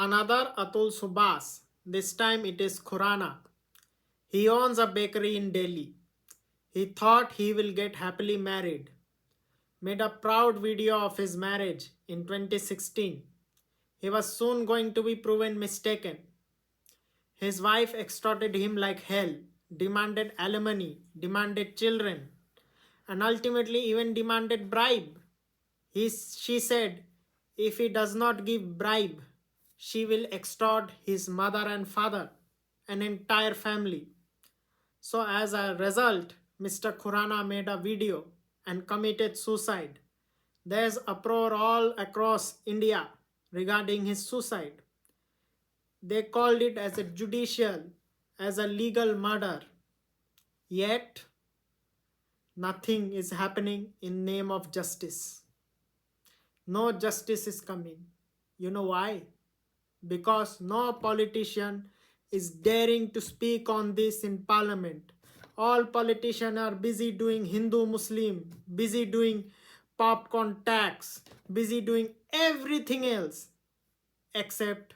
Another Atul Subas. This time it is Khurana. He owns a bakery in Delhi. He thought he will get happily married. Made a proud video of his marriage in 2016. He was soon going to be proven mistaken. His wife extorted him like hell, demanded alimony, demanded children, and ultimately even demanded bribe. She said if he does not give bribe, she will extort his mother and father, an entire family. So as a result, Mr. Khurana made a video and committed suicide. There's uproar all across India regarding his suicide. They called it as a judicial, as a legal murder. Yet, nothing is happening in name of justice. No justice is coming. You know why? Because no politician is daring to speak on this in parliament. All politicians are busy doing Hindu Muslim, busy doing popcorn tax, busy doing everything else except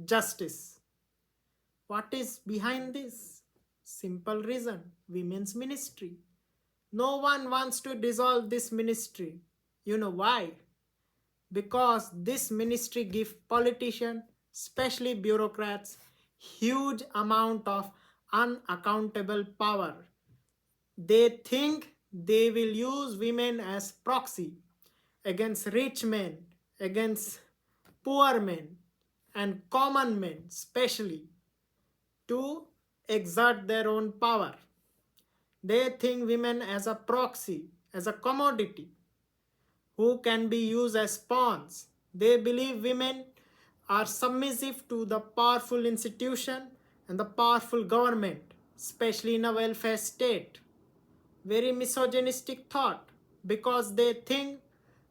justice. What is behind this? Simple reason: women's ministry. No one wants to dissolve this ministry. You know why? Because this ministry gives politicians, especially bureaucrats, huge amount of unaccountable power. They think they will use women as proxy against rich men, against poor men, and common men, especially to exert their own power. They think women as a proxy, as a commodity who can be used as pawns. They believe women are submissive to the powerful institution and the powerful government, especially in a welfare state. Very misogynistic thought, because they think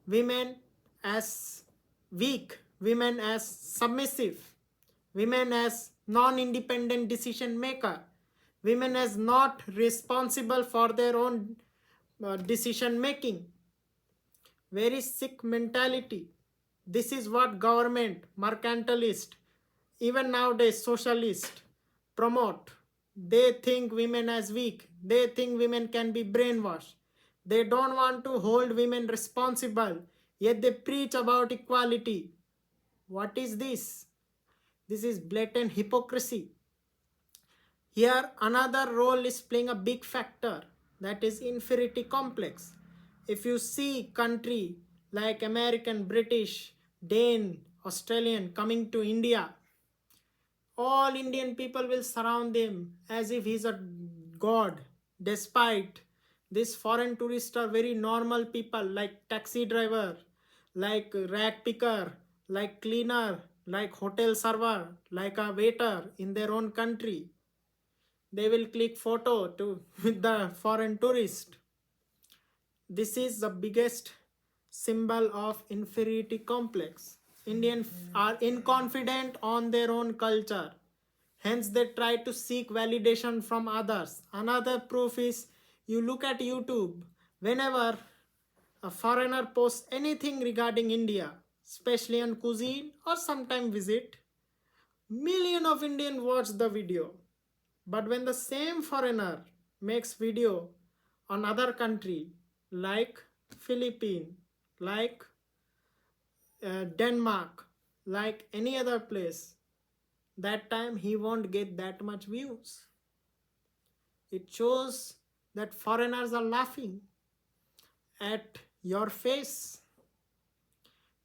women as weak, women as submissive, women as non-independent decision maker, women as not responsible for their own decision making. Very sick mentality. This is what government, mercantilist, even nowadays socialist promote. They think women as weak. They think women can be brainwashed. They don't want to hold women responsible, yet they preach about equality. What is this? This is blatant hypocrisy. Here another role is playing a big factor, that is inferiority complex. If you see country like American, British, Dane, Australian coming to India, all Indian people will surround him as if he's a god. Despite these foreign tourists are very normal people, like taxi driver, like rag picker, like cleaner, like hotel server, like a waiter in their own country. They will click photo to with the foreign tourist. This is the biggest symbol of inferiority complex. Indians are inconfident on their own culture. Hence, they try to seek validation from others. Another proof is you look at YouTube. Whenever a foreigner posts anything regarding India, especially on cuisine or sometime visit, million of Indians watch the video. But when the same foreigner makes video on other country like Philippines, like Denmark, like any other place, that time he won't get that much views. It shows that foreigners are laughing at your face.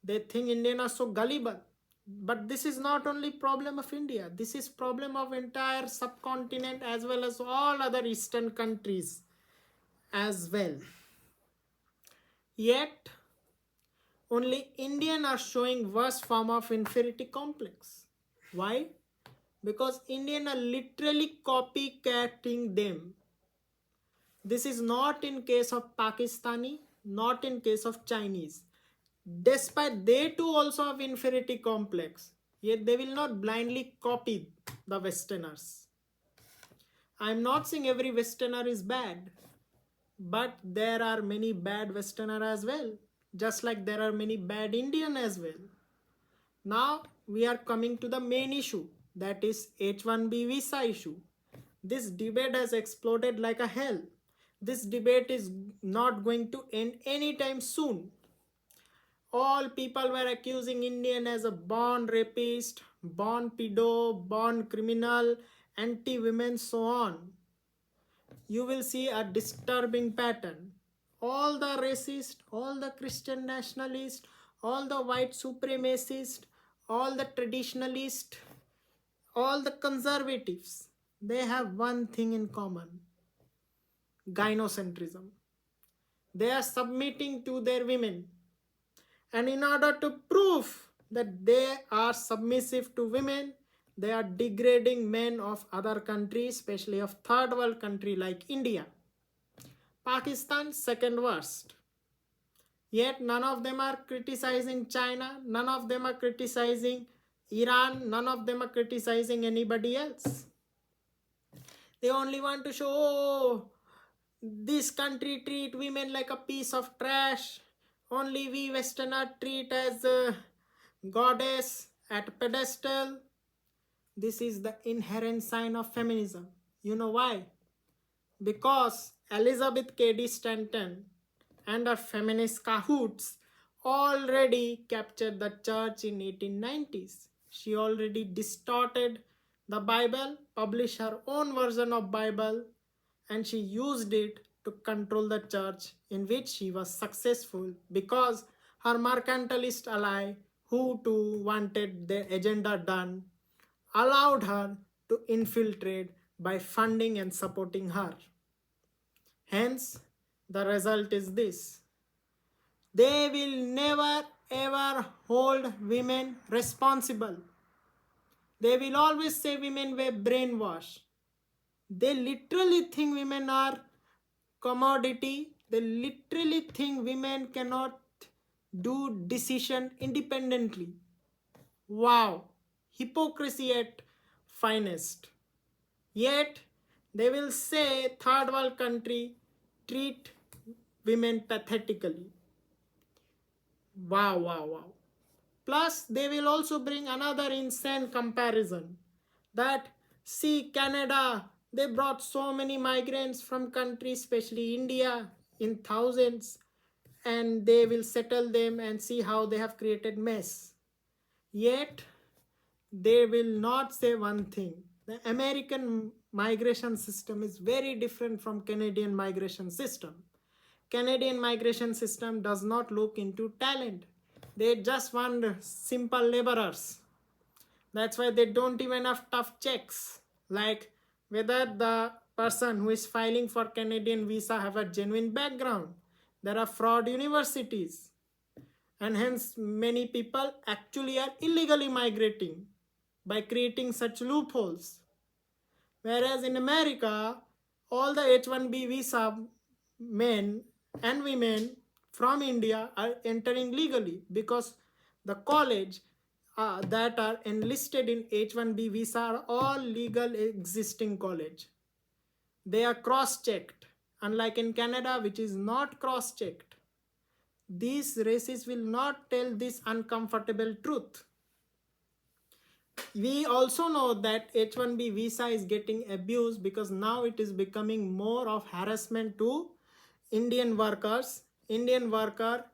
They think Indians are so gullible. But this is not only problem of India. This is problem of entire subcontinent as well as all other eastern countries as well. Yet, only Indians are showing worst form of inferiority complex. Why? Because Indians are literally copycatting them. This is not in case of Pakistani, not in case of Chinese. Despite they too also have inferiority complex, yet they will not blindly copy the Westerners. I am not saying every Westerner is bad, but there are many bad Westerner as well, just like there are many bad Indian as well. Now we are coming to the main issue, that is H1B visa issue. This debate has exploded like a hell. This debate is not going to end anytime soon. All people were accusing Indian as a born rapist, born pedo, born criminal, anti-women, so on. You will see a disturbing pattern. All the racists, all the Christian nationalists, all the white supremacists, all the traditionalists, all the conservatives, they have one thing in common: gynocentrism. They are submitting to their women. And in order to prove that they are submissive to women, they are degrading men of other countries, especially of third world country like India. Pakistan, second worst. Yet none of them are criticizing China, none of them are criticizing Iran, none of them are criticizing anybody else. They only want to show, oh, this country treat women like a piece of trash. Only we Westerner treat as a goddess at pedestal. This is the inherent sign of feminism. You know why? Because Elizabeth Cady Stanton and her feminist cahoots already captured the church in 1890s. She already distorted the Bible, published her own version of Bible, and she used it to control the church, in which she was successful because her mercantilist ally, who too wanted their agenda done, allowed her to infiltrate by funding and supporting her. Hence, the result is this: they will never ever hold women responsible. They will always say women were brainwashed. They literally think women are commodity. They literally think women cannot do decision independently. Wow, hypocrisy at finest. Yet they will say third world country treat women pathetically. Wow, wow, wow. Plus, they will also bring another insane comparison that, see, Canada, they brought so many migrants from countries, especially India, in thousands, and they will settle them and see how they have created mess. Yet, they will not say one thing: the American migration system is very different from Canadian migration system. Canadian migration system does not look into talent. They just want simple laborers. That's why they don't even have tough checks, like whether the person who is filing for Canadian visa have a genuine background. There are fraud universities, and hence many people actually are illegally migrating by creating such loopholes. Whereas in America, all the H1B visa men and women from India are entering legally because the college that are enlisted in H1B visa are all legal existing college. They are cross-checked, unlike in Canada, which is not cross-checked. These races will not tell this uncomfortable truth. We also know that H1B visa is getting abused because now it is becoming more of harassment to Indian workers. Indian worker,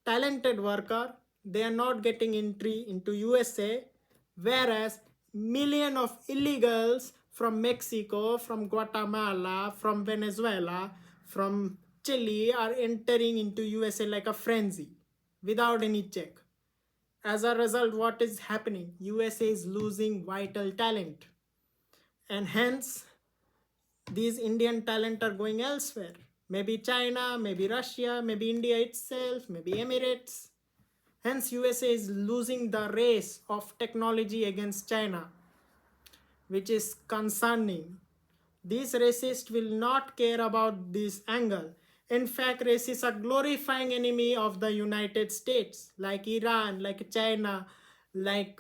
talented worker, they are not getting entry into USA, whereas million of illegals from Mexico, from Guatemala, from Venezuela, from Chile are entering into USA like a frenzy without any check. As a result, what is happening? USA is losing vital talent, and hence these Indian talent are going elsewhere. Maybe China, maybe Russia, maybe India itself, maybe Emirates. Hence USA is losing the race of technology against China, which is concerning. These racists will not care about this angle. In fact, racists are glorifying enemy of the United States, like Iran, like China, like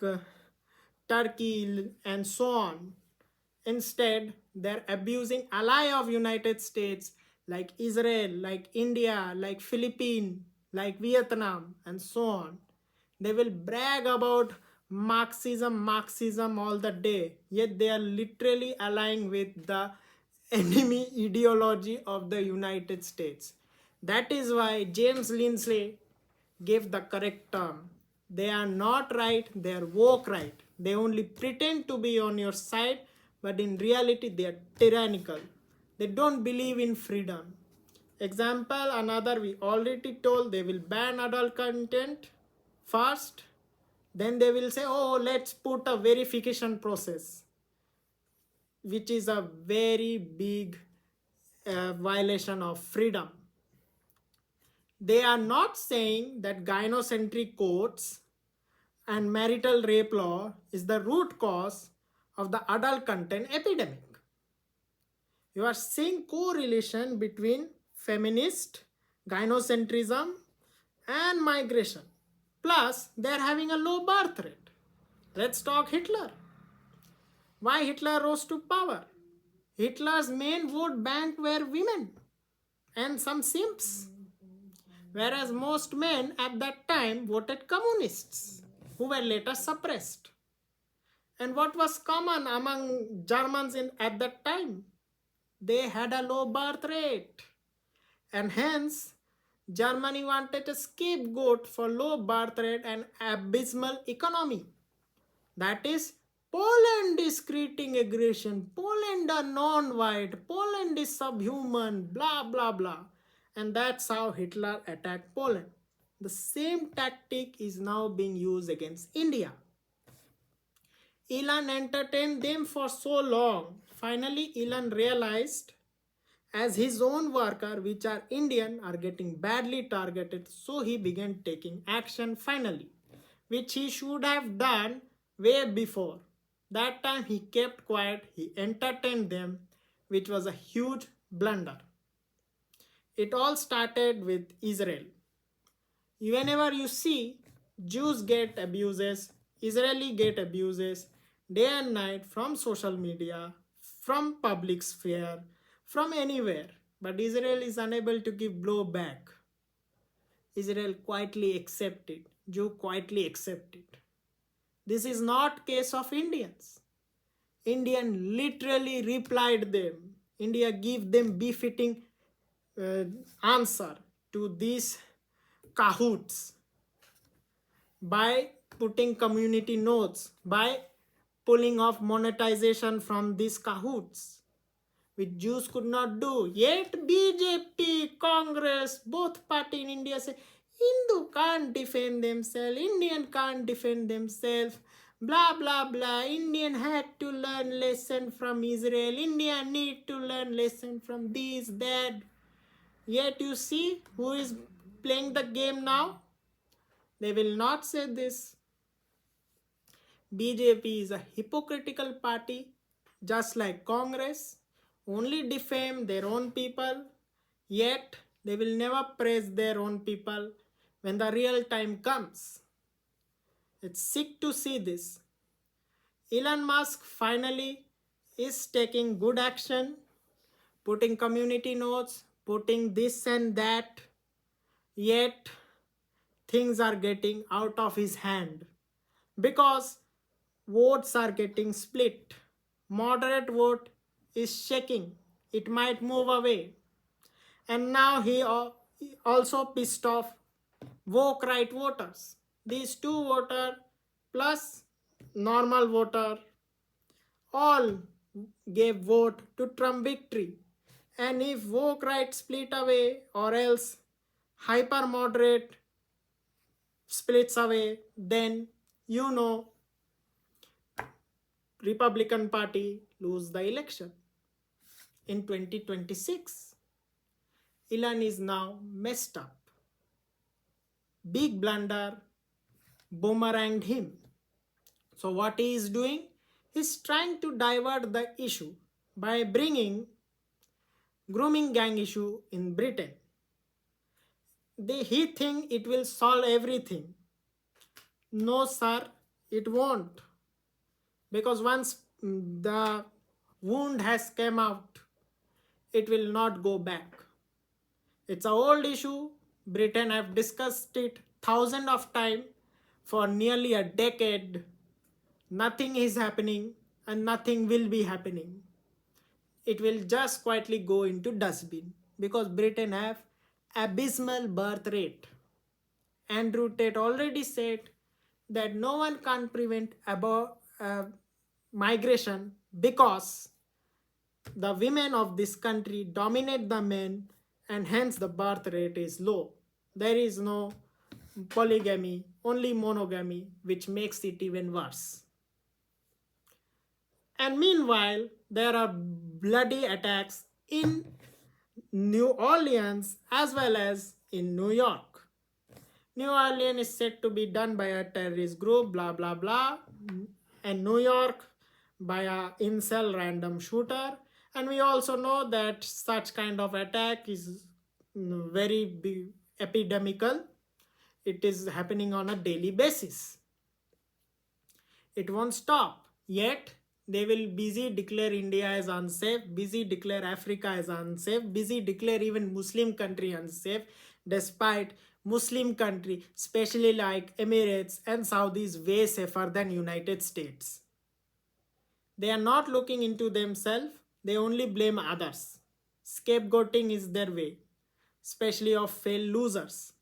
Turkey, and so on. Instead, they're abusing ally of United States like Israel, like India, like Philippines, like Vietnam, and so on. They will brag about Marxism all the day, yet they are literally allying with the enemy ideology of the United States. That is why James Lindsay gave the correct term. They are not right, they are woke right. They only pretend to be on your side, but in reality, they are tyrannical. They don't believe in freedom. Example, another we already told, they will ban adult content first, then they will say, oh, let's put a verification process, which is a very big violation of freedom. They are not saying that gynocentric courts and marital rape law is the root cause of the adult content epidemic. You are seeing correlation between feminist, gynocentrism, and migration. Plus, they are having a low birth rate. Let's talk Hitler. Why Hitler rose to power? Hitler's main vote bank were women and some simps, whereas most men at that time voted communists, who were later suppressed. And what was common among Germans at that time? They had a low birth rate. And hence, Germany wanted a scapegoat for low birth rate and abysmal economy. That is, Poland is creating aggression. Poland are non-white. Poland is subhuman. Blah, blah, blah. And that's how Hitler attacked Poland. The same tactic is now being used against India. Elon entertained them for so long. Finally, Elon realized as his own worker, which are Indian, are getting badly targeted, so he began taking action finally, which he should have done way before. That time he kept quiet, he entertained them, which was a huge blunder. It all started with Israel. Whenever you see Jews get abuses, Israeli get abuses, day and night from social media, from public sphere, from anywhere, but Israel is unable to give blow back. Israel quietly accepted, Jew quietly accepted. This is not case of Indians. Indian literally replied them. India give them befitting answer to these cahoots by putting community notes, by pulling off monetization from these cahoots, which Jews could not do. Yet BJP, Congress, both party in India say, Hindu can't defend themselves, Indian can't defend themselves, blah, blah, blah. Indian had to learn lesson from Israel. India need to learn lesson from this, that. Yet you see who is playing the game now? They will not say this. BJP is a hypocritical party, just like Congress, only defame their own people, yet they will never praise their own people when the real time comes. It's sick to see this. Elon Musk finally is taking good action, putting community notes, putting this and that, yet things are getting out of his hand because votes are getting split. Moderate vote is shaking. It might move away. And now he also pissed off woke right voters. These two voters plus normal voter all gave vote to Trump victory. And if woke right split away or else hyper moderate splits away, then you know Republican Party lose the election. In 2026, Elon is now messed up. Big blunder boomeranged him. So what he is doing? He's trying to divert the issue by bringing grooming gang issue in Britain. He think it will solve everything. No sir, it won't. Because once the wound has come out, it will not go back. It's an old issue. Britain have discussed it thousands of times for nearly a decade. Nothing is happening and nothing will be happening. It will just quietly go into dustbin because Britain have abysmal birth rate. Andrew Tate already said that no one can prevent migration because the women of this country dominate the men and hence the birth rate is low. There is no polygamy, only monogamy, which makes it even worse. And meanwhile, there are bloody attacks in New Orleans as well as in New York. New Orleans is said to be done by a terrorist group, blah blah blah, and New York by a incel random shooter. And we also know that such kind of attack is very big, epidemical. It is happening on a daily basis. It won't stop. Yet they will busy declare India as unsafe, busy declare Africa as unsafe, busy declare even Muslim country unsafe, despite Muslim country, especially like Emirates and Saudis, way safer than United States. They are not looking into themselves, they only blame others. Scapegoating is their way, especially of failed losers.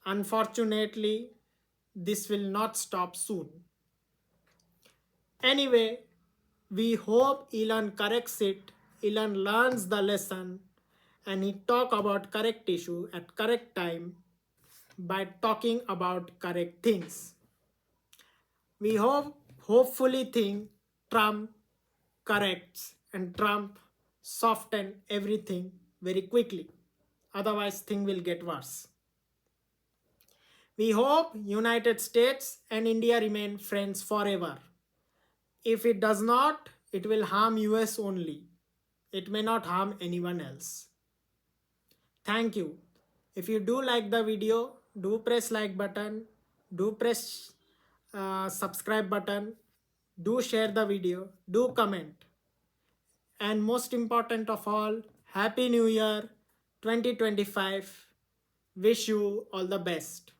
Unfortunately, this will not stop soon. Anyway, we hope Elon corrects it, Elon learns the lesson, and he talk about correct issue at correct time by talking about correct things. We hopefully think Trump corrects and Trump soften everything very quickly. Otherwise, thing will get worse. We hope United States and India remain friends forever. If it does not, it will harm US only. It may not harm anyone else. Thank you. If you do like the video, do press like button, do press subscribe button, do share the video, do comment. And most important of all, Happy New Year 2025. Wish you all the best.